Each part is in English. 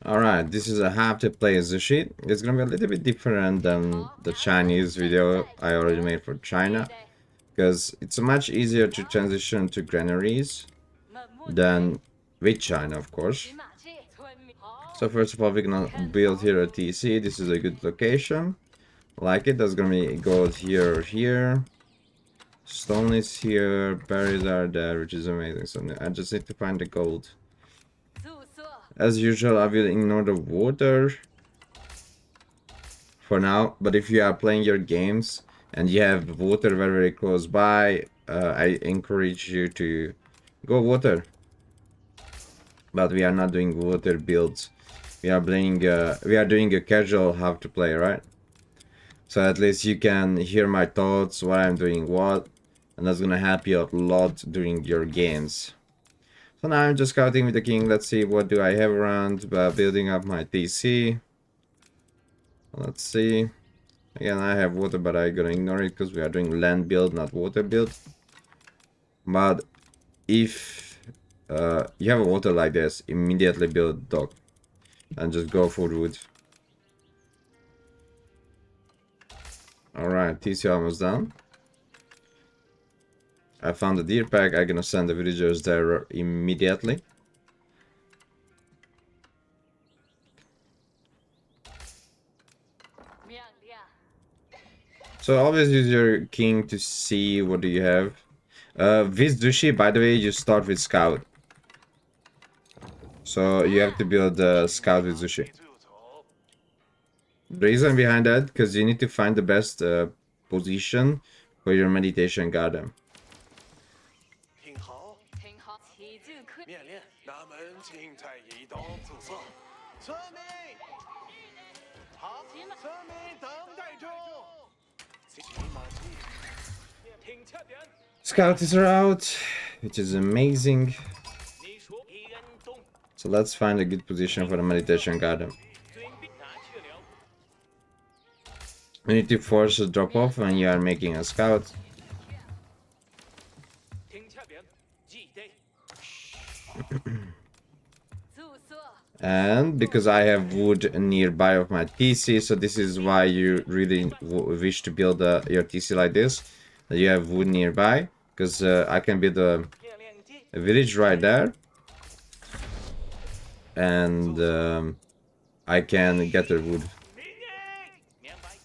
Alright, this is a how to play Zhu Xi. It's gonna be a little bit different than the Chinese video I already made for China, because it's much easier to transition to granaries than with China, of course. So first of all, we're gonna build here a TC. This is a good location. Like it, there's gonna be gold here or here. Stone is here, berries are there, which is amazing. So I just need to find the gold. As usual, I will ignore the water for now, but if you are playing your games and you have water very close by, I encourage you to go water. But we are not doing water builds. We are doing a casual how to play, right? So at least you can hear my thoughts, what I'm doing what, and that's gonna help you a lot during your games. So now I'm just scouting with the king. Let's see what do I have around, building up my TC. Let's see. Again, I have water, but I'm gonna ignore it because we are doing land build, not water build. But if you have a water like this, immediately build dock and just go for wood. Alright, TC almost done. I found the deer pack. I'm gonna send the villagers there immediately. So always use your king to see what do you have. With Zhu Xi, by the way, you start with scout. So you have to build a scout with Zhu Xi. The reason behind that, because you need to find the best position for your meditation garden. Scout are out, which is amazing. So let's find a good position for the meditation garden. We need to force a drop off when you are making a scout. And because I have wood nearby of my TC, so this is why you really wish to build your TC like this, that you have wood nearby, because I can build a village right there, and I can get the wood.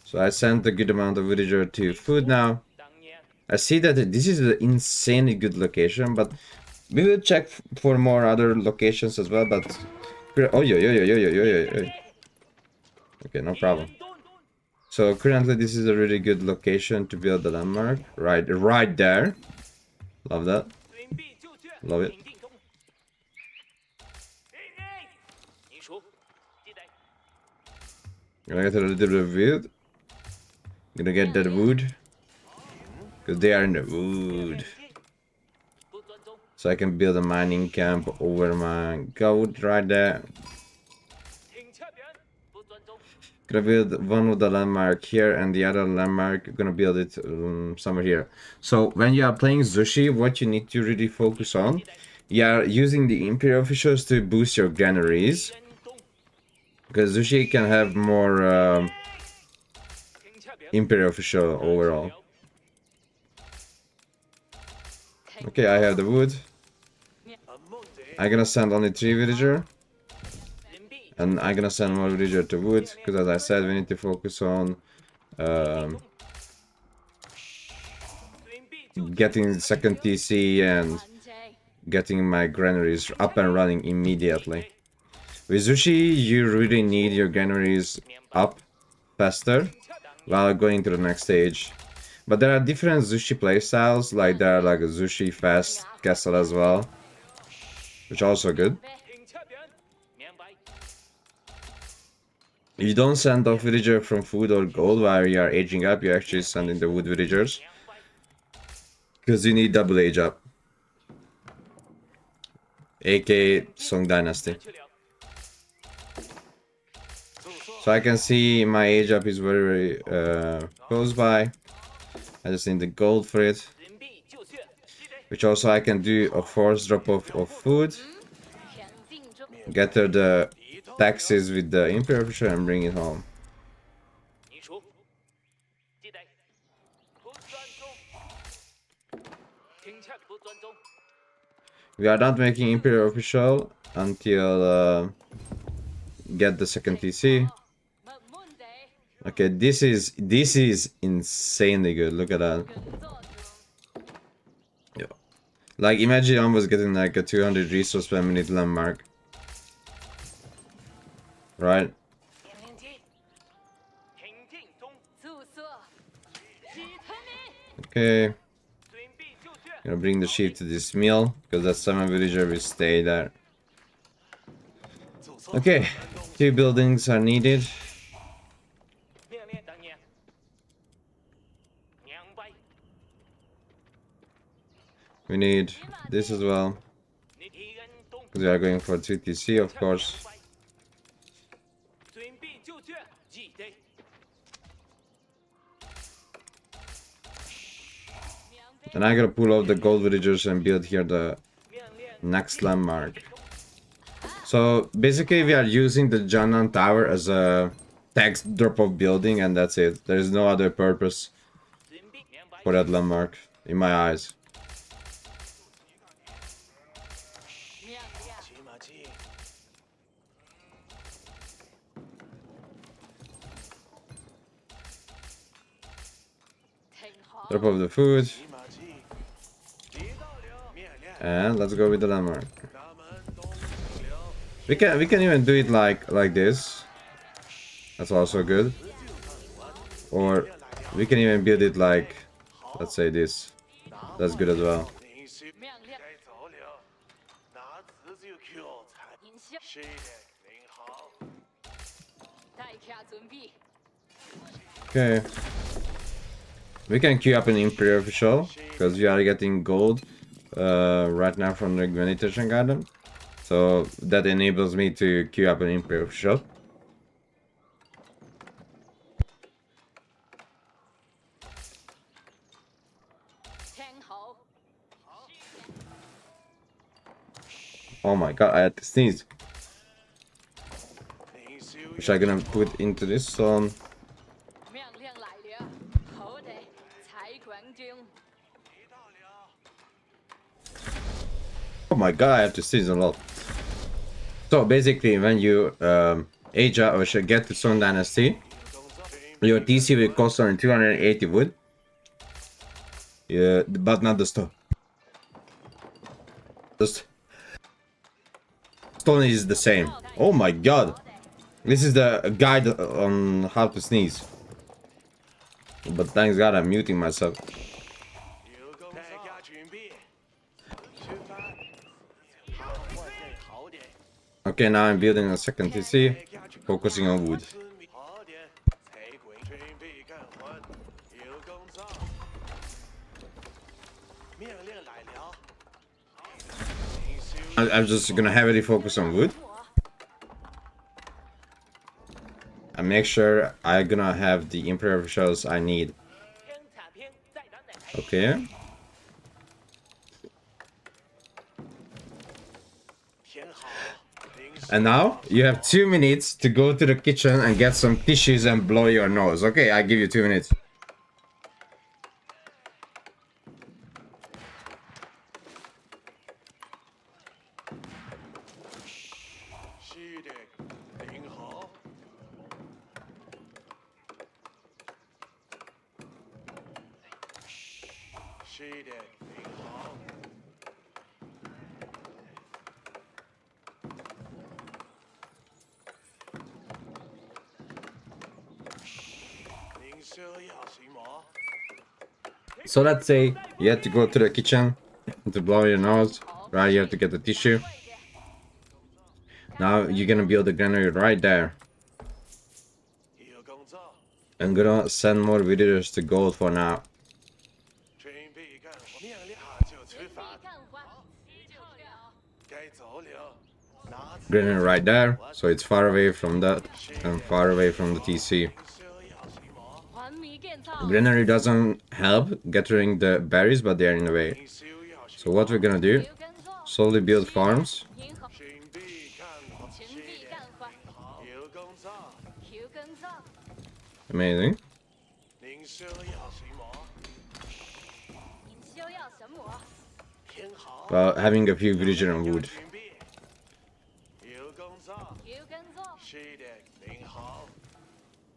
So I sent a good amount of villager to food now. I see that this is an insanely good location, but we will check for more other locations as well, but oh, yo. Okay, no problem. So currently this is a really good location to build the landmark. Right there. Love that. Love it. Gonna get a little bit of wood. Gonna get that wood. Because they are in the wood. So I can build a mining camp over my gold right there. Gonna build one of the landmark here and the other landmark gonna build it somewhere here. So when you are playing Zhu Xi, what you need to really focus on, you are using the Imperial officials to boost your granaries. Because Zhu Xi can have more Imperial official overall. Okay, I have the wood. I'm gonna send only 3 villager. And I'm gonna send more villager to wood, because as I said, we need to focus on getting the second TC and getting my granaries up and running immediately. With Zhu Xi, you really need your granaries up faster while going to the next stage. But there are different Zhu Xi playstyles, like there are like a Zhu Xi fast castle as well, which are also good. If you don't send off villager from food or gold while you are aging up, you actually send in the wood villagers. Because you need double age up. aka Song Dynasty. So I can see my age up is very close by. I just need the gold for it. Which also I can do a forced drop off of food. Get her the taxes with the imperial official and bring it home. We are not making imperial official until get the second TC. Okay, this is insanely good. Look at that. Yeah. Like, imagine I was getting like a 200 resource per minute landmark. Right? Okay. Gonna bring the sheep to this mill, because that summer villager will stay there. Okay, 2 buildings are needed. We need this as well, because we are going for 2 TC, of course. And I gotta pull out the gold villagers and build here the next landmark. So basically we are using the Janan Tower as a tax drop-off building, and that's it. There is no other purpose for that landmark, in my eyes. Drop off the food. And let's go with the landmark. We can even do it like this. That's also good. Or we can even build it like, let's say this. That's good as well. Okay. We can queue up an Imperial official, because we are getting gold right now from the Meditation Garden. So that enables me to queue up an Imperial official. Oh my god, I had to sneeze. Which I'm gonna put into this stone. Oh my god, I have to sneeze a lot. So basically, when you age out or should get to Song Dynasty, your TC will cost only 280 wood. Yeah, but not the stone. The stone is the same. Oh my god. This is the guide on how to sneeze. But thanks god I'm muting myself. Okay, now I'm building a second TC, focusing on wood. I'm just gonna heavily focus on wood. And make sure I'm gonna have the Imperial officials I need. Okay. And now you have 2 minutes to go to the kitchen and get some tissues and blow your nose. Okay, I give you 2 minutes. So let's say you have to go to the kitchen to blow your nose, right? You have to get the tissue. Now you're gonna build a granary right there. I'm gonna send more villagers to gold for now. Granary right there, so it's far away from that and far away from the TC. Granary doesn't help gathering the berries, but they are in the way. So what we're gonna do, slowly build farms. Amazing. Well, having a few villager on wood.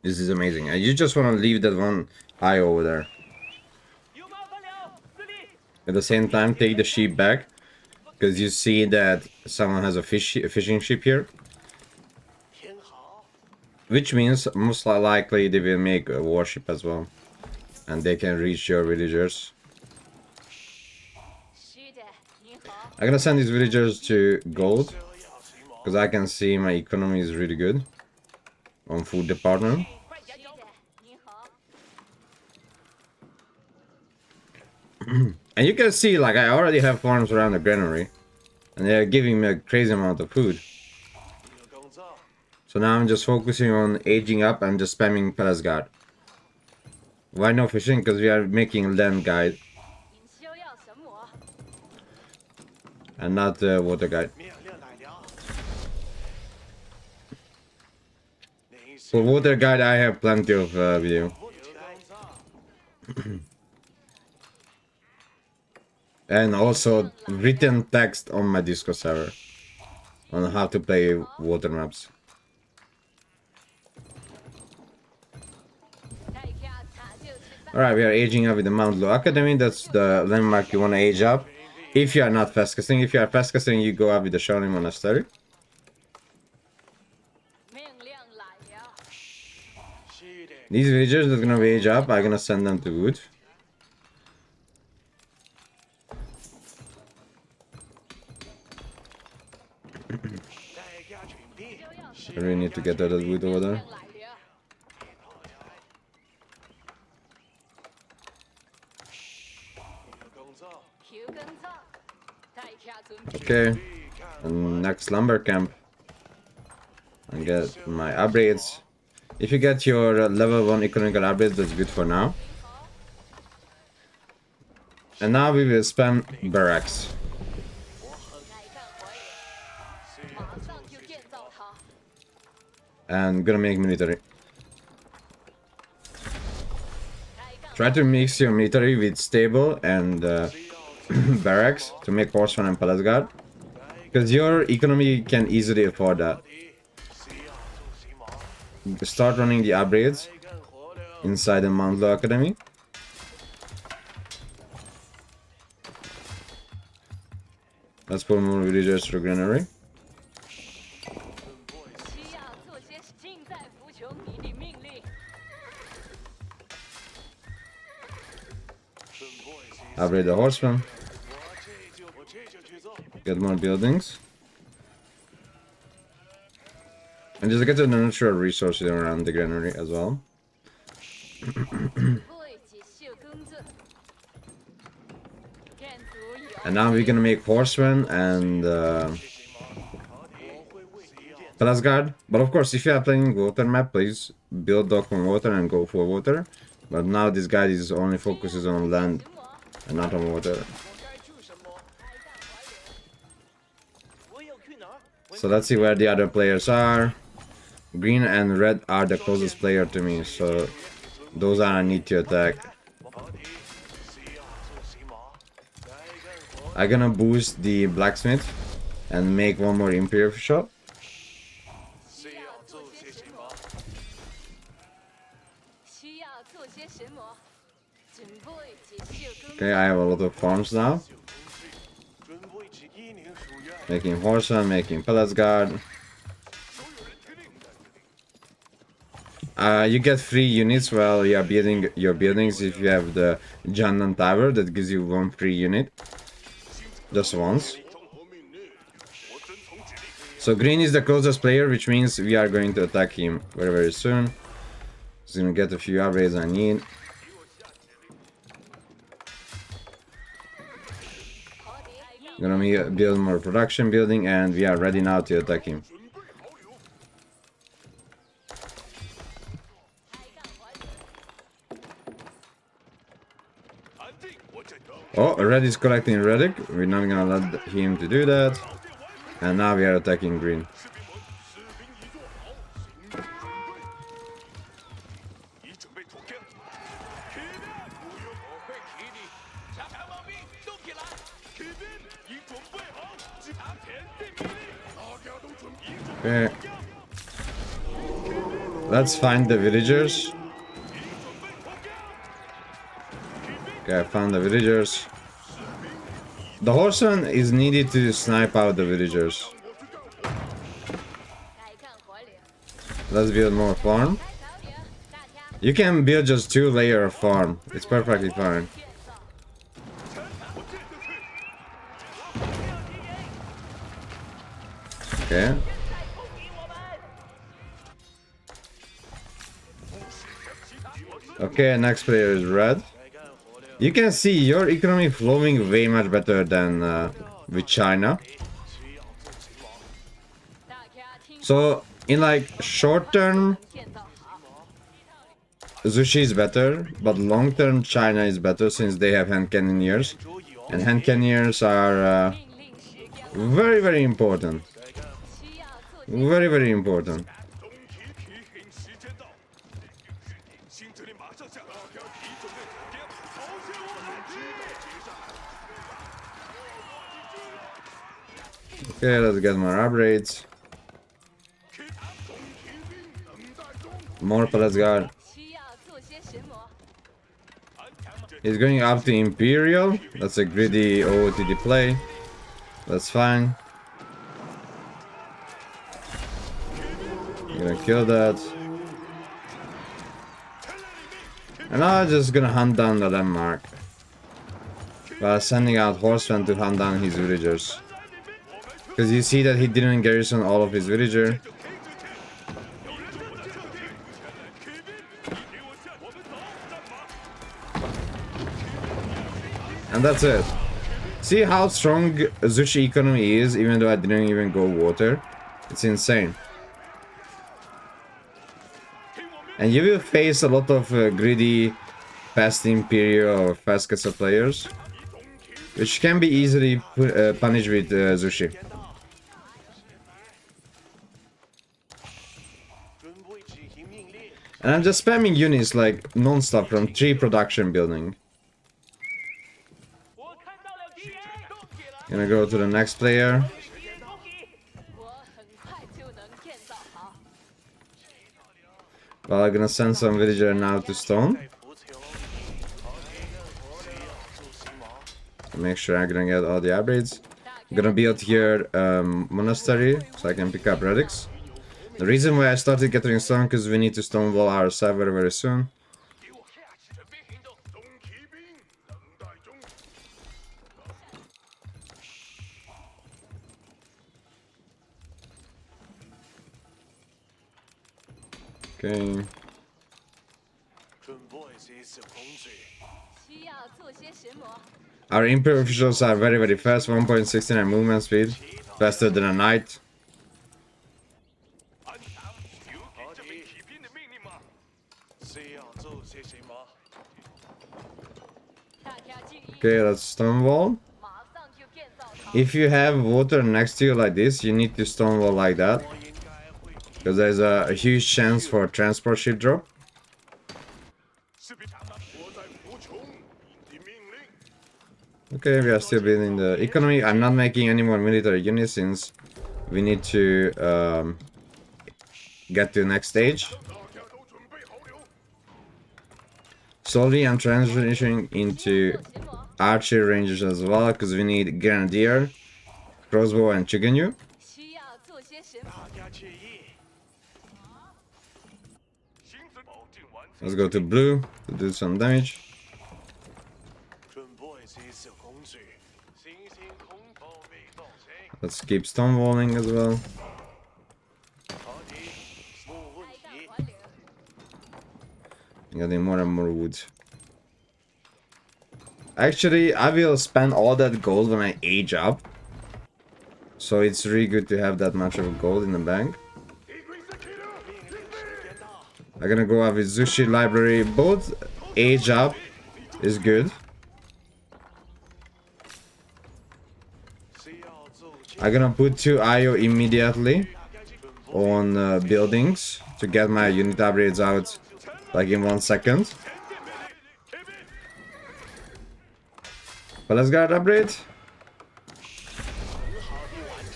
This is amazing. And you just want to leave that one eye over there. At the same time, take the sheep back. Because you see that someone has a fishing ship here. Which means most likely they will make a warship as well. And they can reach your villagers. I'm gonna send these villagers to gold. Because I can see my economy is really good. On food department. And you can see, like, I already have farms around the granary. And they're giving me a crazy amount of food. So now I'm just focusing on aging up and just spamming Palace Guard. Why no fishing? Because we are making land guide. And not water guide. For water guide I have plenty of video. And also written text on my Discord server. On how to play water maps. Alright, we are aging up with the Mount Low Academy. That's the landmark you want to age up. If you are not fast casting. If you are fast casting, you go up with the Shaolin Monastery. These villagers that are gonna age up, I'm gonna send them to wood. I really need to get that wood over there. Okay, and next lumber camp. And get my upgrades. If you get your level 1 economical upgrades, that's good for now. And now we will spam barracks. And gonna make military. Try to mix your military with stable and barracks to make horseman and palace guard. Because your economy can easily afford that. Start running the upgrades inside the Mount Low Academy. Let's put more villagers to granary. Upgrade the horseman. Get more buildings. And just get the natural resources around the granary as well. And now we're gonna make horsemen and palace guard. But of course, if you are playing water map, please build dock on water and go for water. But now this guy is only focuses on land and not on water. So let's see where the other players are. Green and red are the closest player to me, so those are I need to attack. I'm gonna boost the blacksmith and make one more imperial shop. Okay, I have a lot of farms now. Making horseman, making palace guard. You get free units while you are building your buildings if you have the Jannan Tower. That gives you one free unit. Just once. So green is the closest player, which means we are going to attack him very, very soon. He's gonna get a few upgrades I need. Gonna build more production building and we are ready now to attack him. Oh, red is collecting relic. We're not gonna let him to do that. And now we are attacking green. Okay. Let's find the villagers. Okay, I found the villagers. The horseman is needed to snipe out the villagers. Let's build more farm. You can build just 2 layers of farm. It's perfectly fine. Okay. Okay, next player is red. You can see your economy flowing way much better than with China. So in like short term, Zhu Xi is better, but long term China is better since they have hand cannoneers, and hand cannoneers are very very important. Very very important. Okay, let's get more upgrades. More palace guard. He's going up to Imperial. That's a greedy OOTD play. That's fine. I'm gonna kill that. And now I'm just gonna hunt down the landmark by sending out horsemen to hunt down his villagers. Because you see that he didn't garrison all of his villager. And that's it. See how strong Zhu Xi economy is, even though I didn't even go water. It's insane. And you will face a lot of greedy fast Imperial or fast Castle players, which can be easily punished with Zhu Xi. And I'm just spamming units like non-stop from 3 production building. Gonna go to the next player. Well, I'm gonna send some villager now to stone. Make sure I'm gonna get all the upgrades. I'm gonna build here monastery so I can pick up relics. The reason why I started getting stone because we need to stonewall our server very soon. Okay. Our Imperial officials are very very fast, 1.69 movement speed, faster than a knight. Okay, let's stonewall. If you have water next to you like this, you need to stonewall like that. Because there's a huge chance for a transport ship drop. Okay, we are still building the economy. I'm not making any more military units since we need to get to the next stage. Slowly I'm transitioning into archery rangers as well because we need grenadier, crossbow and chiganyu. Let's go to blue to do some damage. Let's keep stonewalling as well. Getting more and more wood. Actually, I will spend all that gold when I age up. So it's really good to have that much of gold in the bank. I'm gonna go out with Zhu Xi library. Both age up is good. I'm gonna put 2 IO immediately on buildings to get my unit upgrades out like in 1 second. But let's get upgrade.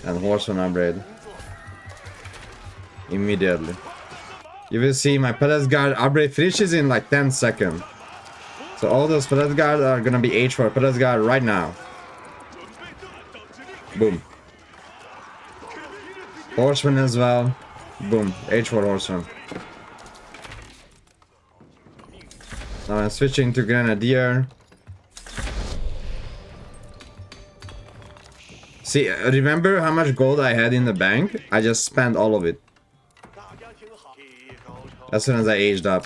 And horseman upgrade. immediately. You will see my Palace Guard upgrade finishes in like 10 seconds. So all those Palace Guard are gonna be H4 Palace Guard right now. Boom. Horseman as well. Boom. H4 Horseman. Now I'm switching to Grenadier. See, remember how much gold I had in the bank? I just spent all of it as soon as I aged up.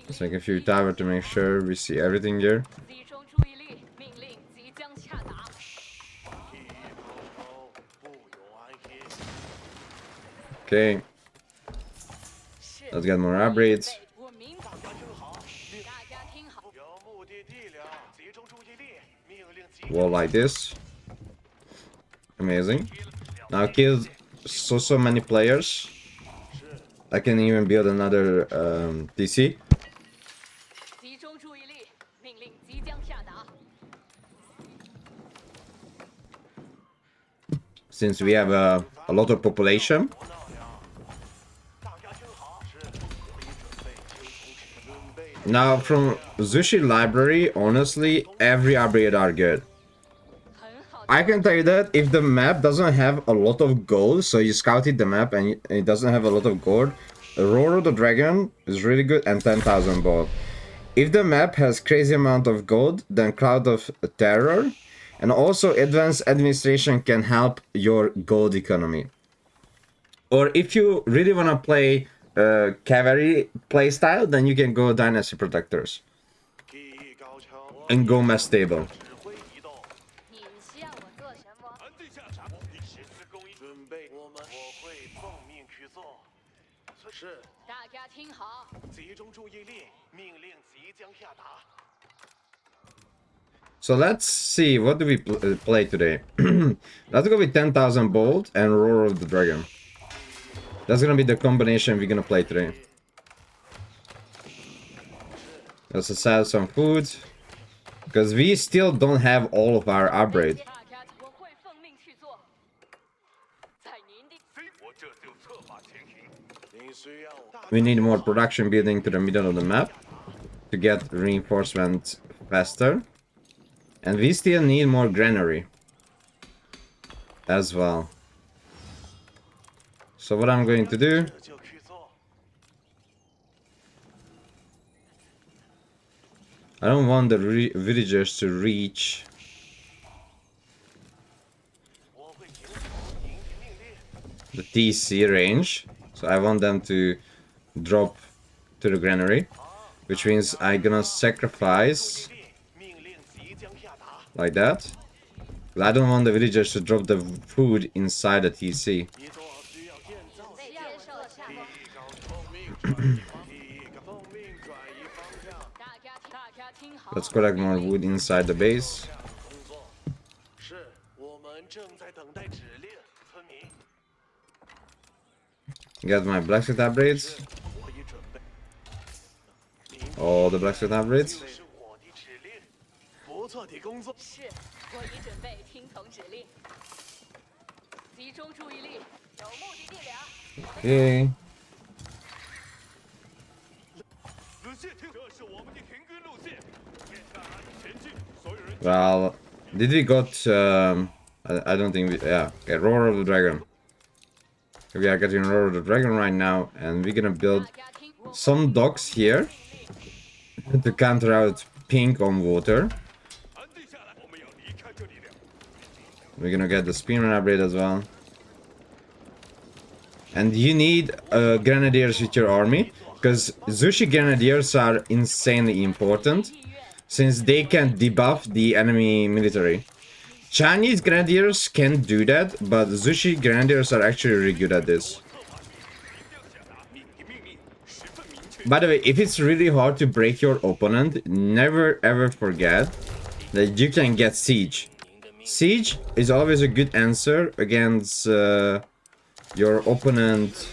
Let's make a few towers to make sure we see everything here. Okay. Let's get more upgrades. Wall like this. Amazing. Now killed so many players. I can even build another DC. Since we have a lot of population. Now from Zhu Xi library, honestly, every upgrade are good. I can tell you that if the map doesn't have a lot of gold, so you scouted the map and it doesn't have a lot of gold, Roar of the Dragon is really good and 10,000 gold. If the map has crazy amount of gold, then Cloud of Terror, and also Advanced Administration can help your gold economy. Or if you really want to play cavalry playstyle, then you can go Dynasty Protectors and go mass stable. So let's see, what do we play today? Let's go with 10,000 Bolt and Roar of the Dragon. That's gonna be the combination we're gonna play today. Let's sell some food, because we still don't have all of our upgrades. We need more production building to the middle of the map to get reinforcement faster. And we still need more granary as well. So what I'm going to do, I don't want the villagers to reach the TC range. So I want them to drop to the granary, which means I'm gonna sacrifice like that. I don't want the villagers to drop the food inside the TC. Let's collect more wood inside the base. Get my blacksmith upgrades. All the blacksmith upgrades. Okay. Well, did we got I don't think we, yeah, okay, Roar of the Dragon. We are getting Roar of the Dragon right now, and we're gonna build some docks here to counter out pink on water. We're gonna get the spearman upgrade as well. And you need grenadiers with your army, because Zhu Xi grenadiers are insanely important, since they can debuff the enemy military. Chinese grenadiers can do that, but Zhu Xi grenadiers are actually really good at this. By the way, if it's really hard to break your opponent, never ever forget that you can get siege. Siege is always a good answer against your opponent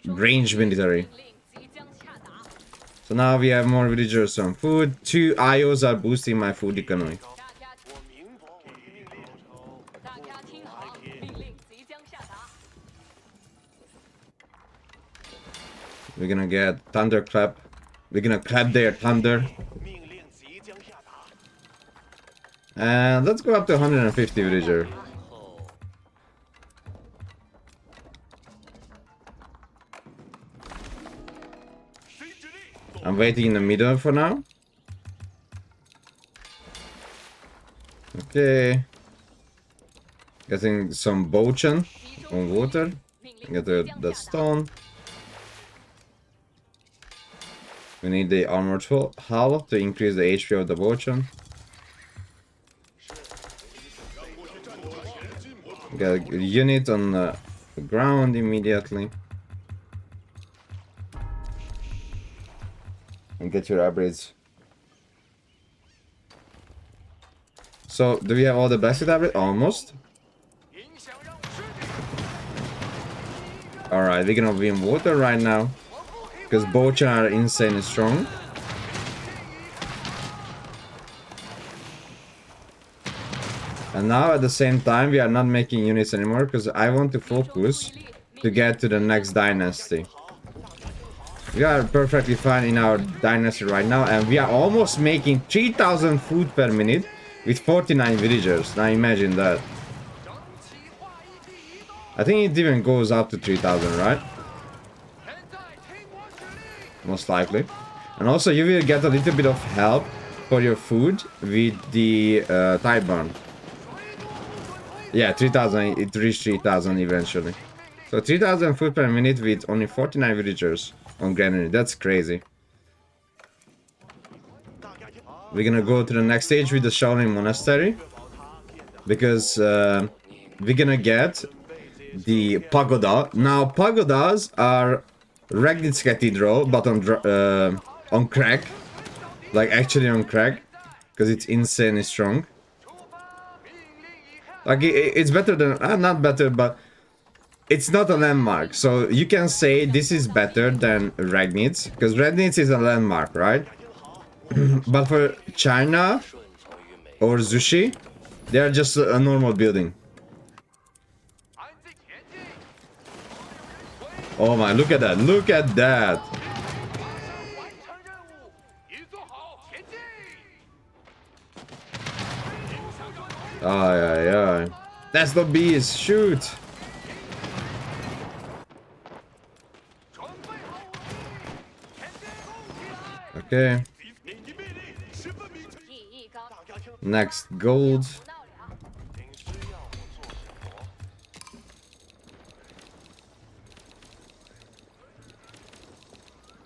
range military. So now we have more villagers, some food. 2 IOs are boosting my food economy. We're gonna get thunderclap. We're gonna clap their thunder. And let's go up to 150 villager. I'm waiting in the middle for now. Okay. Getting some bochen on water. Get the stone. We need the armored hull to increase the HP of the bochen. Get a unit on the ground immediately. And get your upgrades. So, do we have all the basic upgrades? Almost. Alright, we're gonna be in water right now. Because bochen are insanely strong. And now at the same time we are not making units anymore because I want to focus to get to the next dynasty. We are perfectly fine in our dynasty right now and we are almost making 3000 food per minute with 49 villagers. Now imagine that. I think it even goes up to 3000, right? Most likely. And also you will get a little bit of help for your food with the type burn. Yeah, 3000, it reached 3000 eventually. So 3000 food per minute with only 49 villagers on granary. That's crazy. We're gonna go to the next stage with the Shaolin Monastery. Because we're gonna get the pagoda. Now pagodas are Ragnitz Cathedral, but on crack. Like actually on crack. Because it's insanely strong. Like, it's better than... not better, but... It's not a landmark. So, you can say this is better than Ragnitz. Because Ragnitz is a landmark, right? But for China... Or Zhu Xi... They are just a normal building. Oh my, look at that. Look at that. Ay. That's the beast. Shoot. Okay. Next, gold.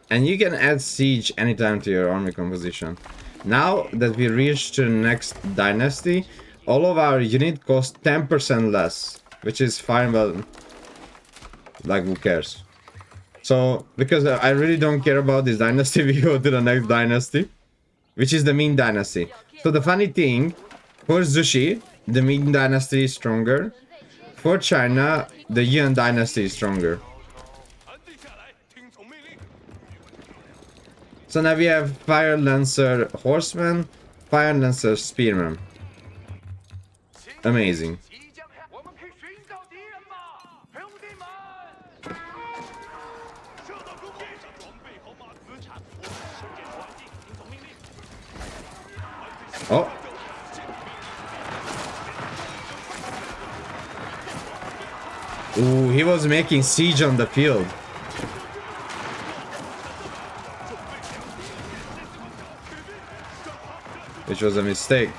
And you can add siege anytime to your army composition. Now that we reach to the next dynasty, all of our unit cost 10% less, which is fine, but like who cares? So, because I really don't care about this dynasty, we go to the next dynasty, which is the Ming dynasty. So the funny thing, for Zhu Xi, the Ming dynasty is stronger. For China, the Yuan dynasty is stronger. So now we have Fire Lancer Horseman, Fire Lancer Spearman. Amazing. Oh. Ooh, he was making siege on the field. Which was a mistake.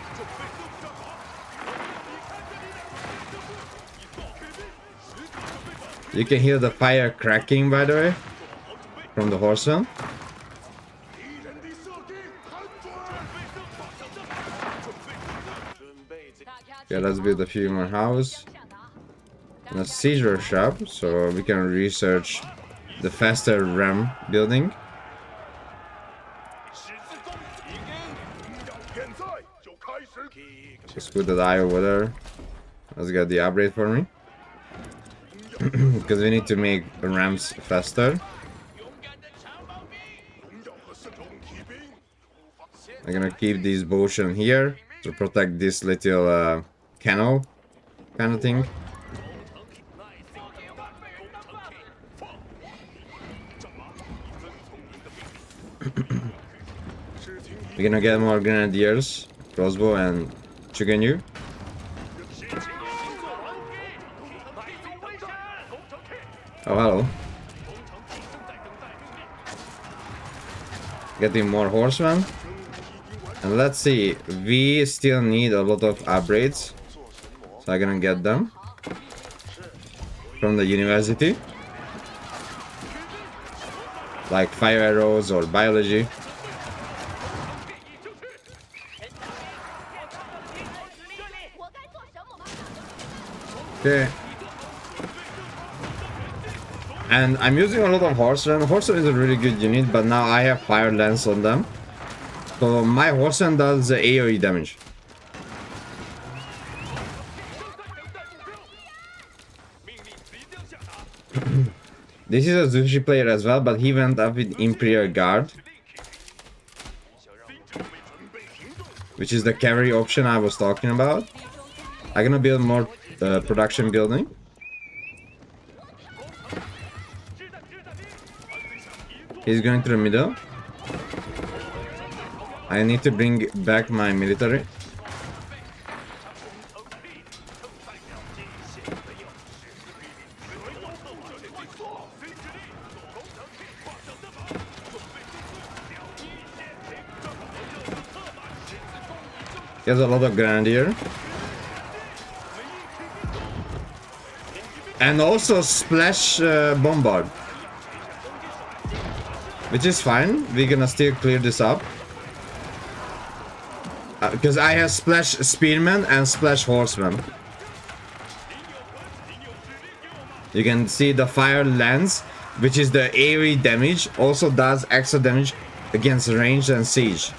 You can hear the fire cracking, by the way, from the horseman. Okay, let's build a few more houses. And a siege workshop, so we can research the faster RAM building. Just put that eye over there. Let's get the upgrade for me. Because we need to make rams faster. I'm gonna keep these potion here to protect this little canal kind of thing. We're gonna get more grenadiers, crossbow, and Chuganyu. Oh, hello. Getting more horsemen. And let's see, we still need a lot of upgrades. So I'm gonna get them from the university. Like fire arrows or biology. Okay. And I'm using a lot of horsemen. Horsemen is a really good unit, but now I have fire lance on them. So my horseman does the AoE damage. This is a Zhu Xi player as well, but he went up with Imperial Guard, which is the cavalry option I was talking about. I'm gonna build more production building. He's going to the middle. I need to bring back my military. He has a lot of grenadier. And also splash bombard. Which is fine. We're gonna still clear this up. Because I have splash spearman and splash horseman. You can see the fire lance, which is the AoE damage, also does extra damage against range and siege.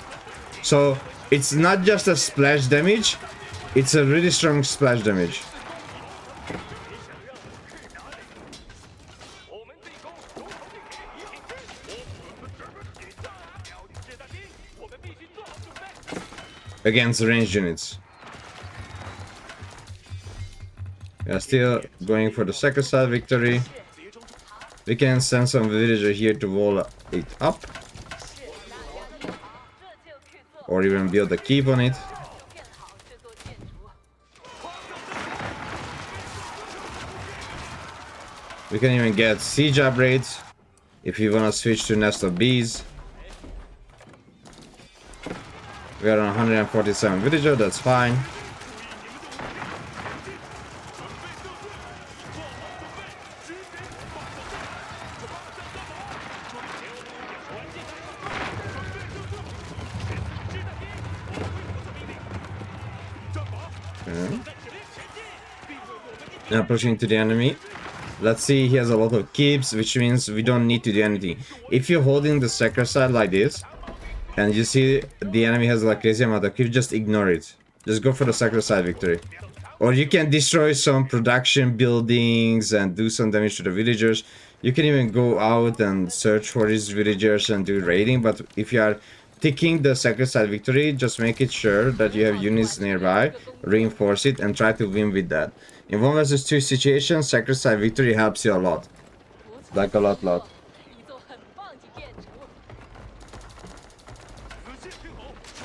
So it's not just a splash damage, it's a really strong splash damage. Against ranged units. We are still going for the sacrifice victory. We can send some villager here to wall it up. Or even build a keep on it. We can even get siege upgrades if you wanna switch to nest of bees. We are on 147 villager, that's fine. Okay. Now pushing to the enemy. Let's see, he has a lot of keeps, which means we don't need to do anything. If you're holding the sacred side like this, and you see the enemy has like crazy amount of keeps, just ignore it. Just go for the sacred side victory. Or you can destroy some production buildings and do some damage to the villagers. You can even go out and search for these villagers and do raiding, but if you are taking the sacred side victory, just make it sure that you have units nearby, reinforce it, and try to win with that. In 1 versus 2 situations, sacred side victory helps you a lot. Like a lot.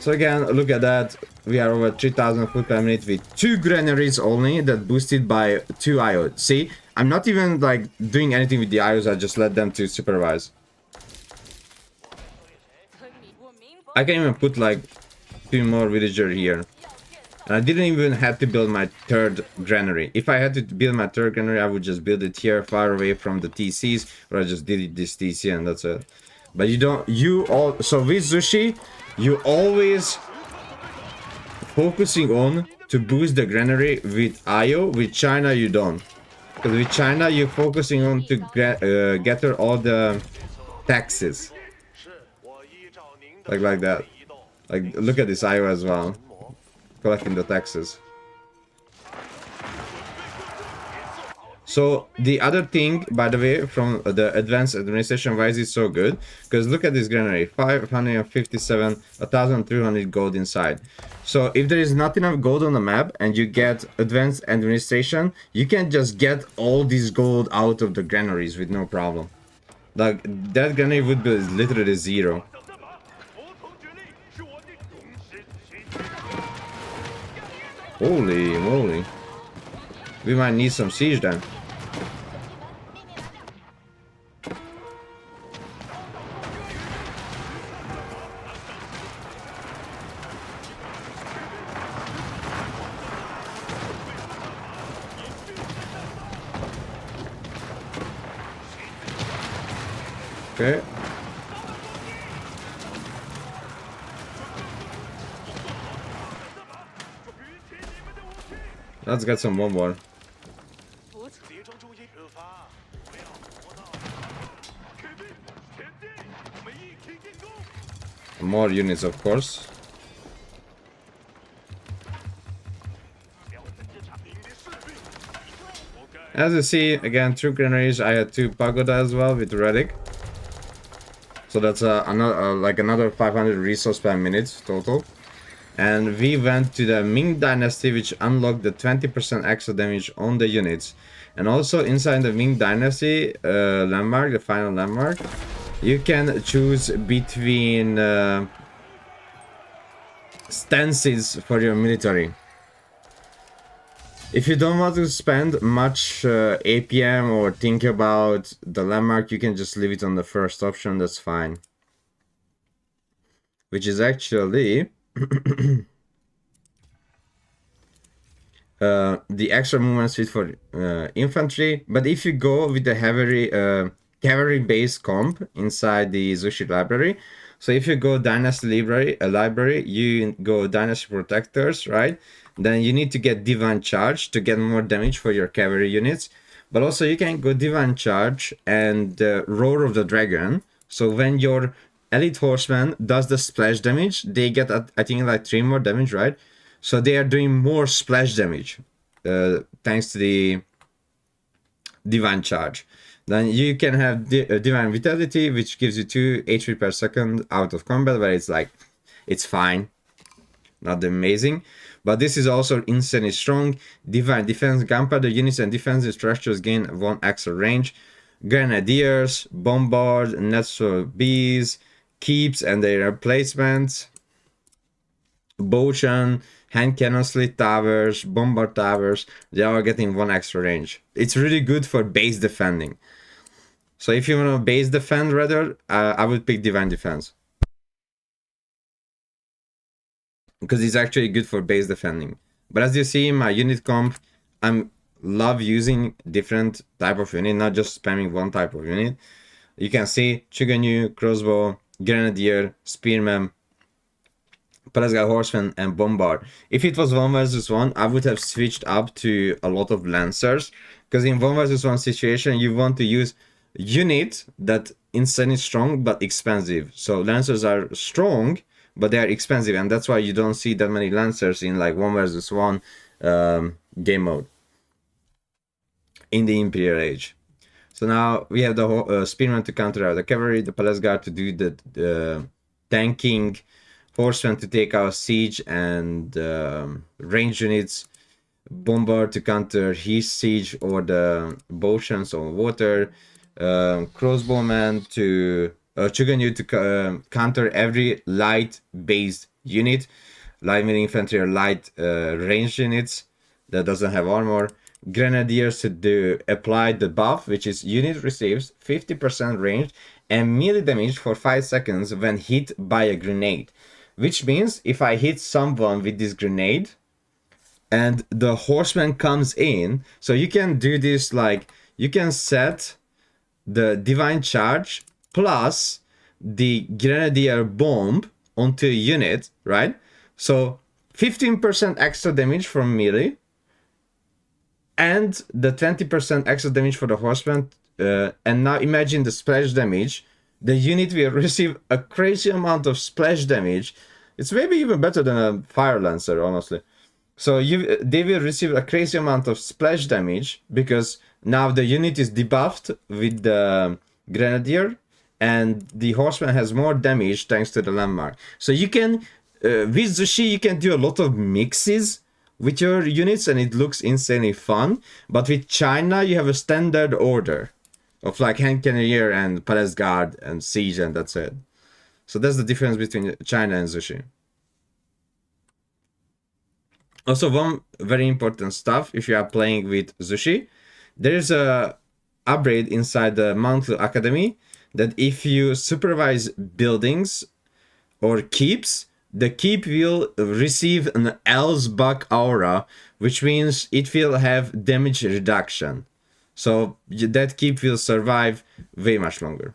So again, look at that. We are over 3000 foot per minute with 2 granaries only that boosted by 2 IOs. See, I'm not even like doing anything with the IOs, I just let them to supervise. I can even put like 2 more villager here. And I didn't even have to build my 3rd granary. If I had to build my 3rd granary, I would just build it here far away from the TCs, or I just did this TC and that's it. But you don't, so with Zhu Xi, you always focusing on to boost the granary with IO. With China you don't, because with China you're focusing on to gather all the taxes, like that. Like look at this IO as well, collecting the taxes. So the other thing, by the way, from the advanced administration wise is so good, because look at this granary, 557, 1300 gold inside. So if there is not enough gold on the map and you get advanced administration, you can just get all this gold out of the granaries with no problem. Like that granary would be literally 0. Holy moly. We might need some siege then. Okay. Let's get some more. More units, of course. As you see, again, 2 granaries. I had 2 pagoda as well with relic. So that's another like another 500 resource per minute total. And we went to the Ming Dynasty, which unlocked the 20% extra damage on the units. And also inside the Ming Dynasty landmark, the final landmark, you can choose between stances for your military. If you don't want to spend much APM or think about the landmark, you can just leave it on the first option, that's fine. Which is actually the extra movement speed for infantry. But if you go with the heavy cavalry-based comp inside the Zhu Xi library, so if you go Dynasty library, you go Dynasty Protectors, right? Then you need to get Divine Charge to get more damage for your cavalry units. But also you can go Divine Charge and Roar of the Dragon. So when your elite horseman does the splash damage, they get, I think, like 3 more damage, right? So they are doing more splash damage thanks to the Divine Charge. Then you can have Divine Vitality, which gives you 2 HP per second out of combat, where it's like, it's fine. Not amazing. But this is also insanely strong. Divine Defense, Gunpowder units and defensive structures gain 1 extra range. Grenadiers, Bombard, Natural Bees, Keeps and their replacements. Bojan, hand cannon, slit towers, bombard towers, they are getting 1 extra range. It's really good for base defending. So if you want to base defend rather, I would pick Divine Defense. Because it's actually good for base defending. But as you see in my unit comp, I love using different type of unit, not just spamming one type of unit. You can see Chuganyu, Crossbow, Grenadier, Spearman, Pelasga Horseman and Bombard. If it was 1 versus 1, I would have switched up to a lot of Lancers. Because in 1 versus 1 situation, you want to use unit that insanely strong but expensive. So Lancers are strong, but they are expensive. And that's why you don't see that many Lancers in like 1 versus 1 game mode in the Imperial Age. So now we have the Spearman to counter out the cavalry, the Palace Guard to do the tanking, Horseman to take out siege and range units, Bombard to counter his siege or the Boshans on water, Crossbowman to Chuganyu to counter every light-based unit, light melee infantry or light range units that doesn't have armor. Grenadiers to apply the buff, which is unit receives 50% range and melee damage for 5 seconds when hit by a grenade. Which means if I hit someone with this grenade and the horseman comes in, so you can do this like, you can set the Divine Charge plus the Grenadier Bomb onto a unit, right? So 15% extra damage from melee and the 20% extra damage for the horseman. And now imagine the splash damage. The unit will receive a crazy amount of splash damage. It's maybe even better than a fire lancer, honestly. So they will receive a crazy amount of splash damage because now the unit is debuffed with the grenadier and the horseman has more damage thanks to the landmark. So you can, with Zhu Xi, you can do a lot of mixes with your units and it looks insanely fun. But with China, you have a standard order of like hand cannoneer and palace guard and siege, and that's it. So that's the difference between China and Zhu Xi. Also, one very important stuff if you are playing with Zhu Xi, there's a upgrade inside the monthly academy that if you supervise buildings or keeps, the keep will receive an else buck aura, which means it will have damage reduction. So that keep will survive way much longer.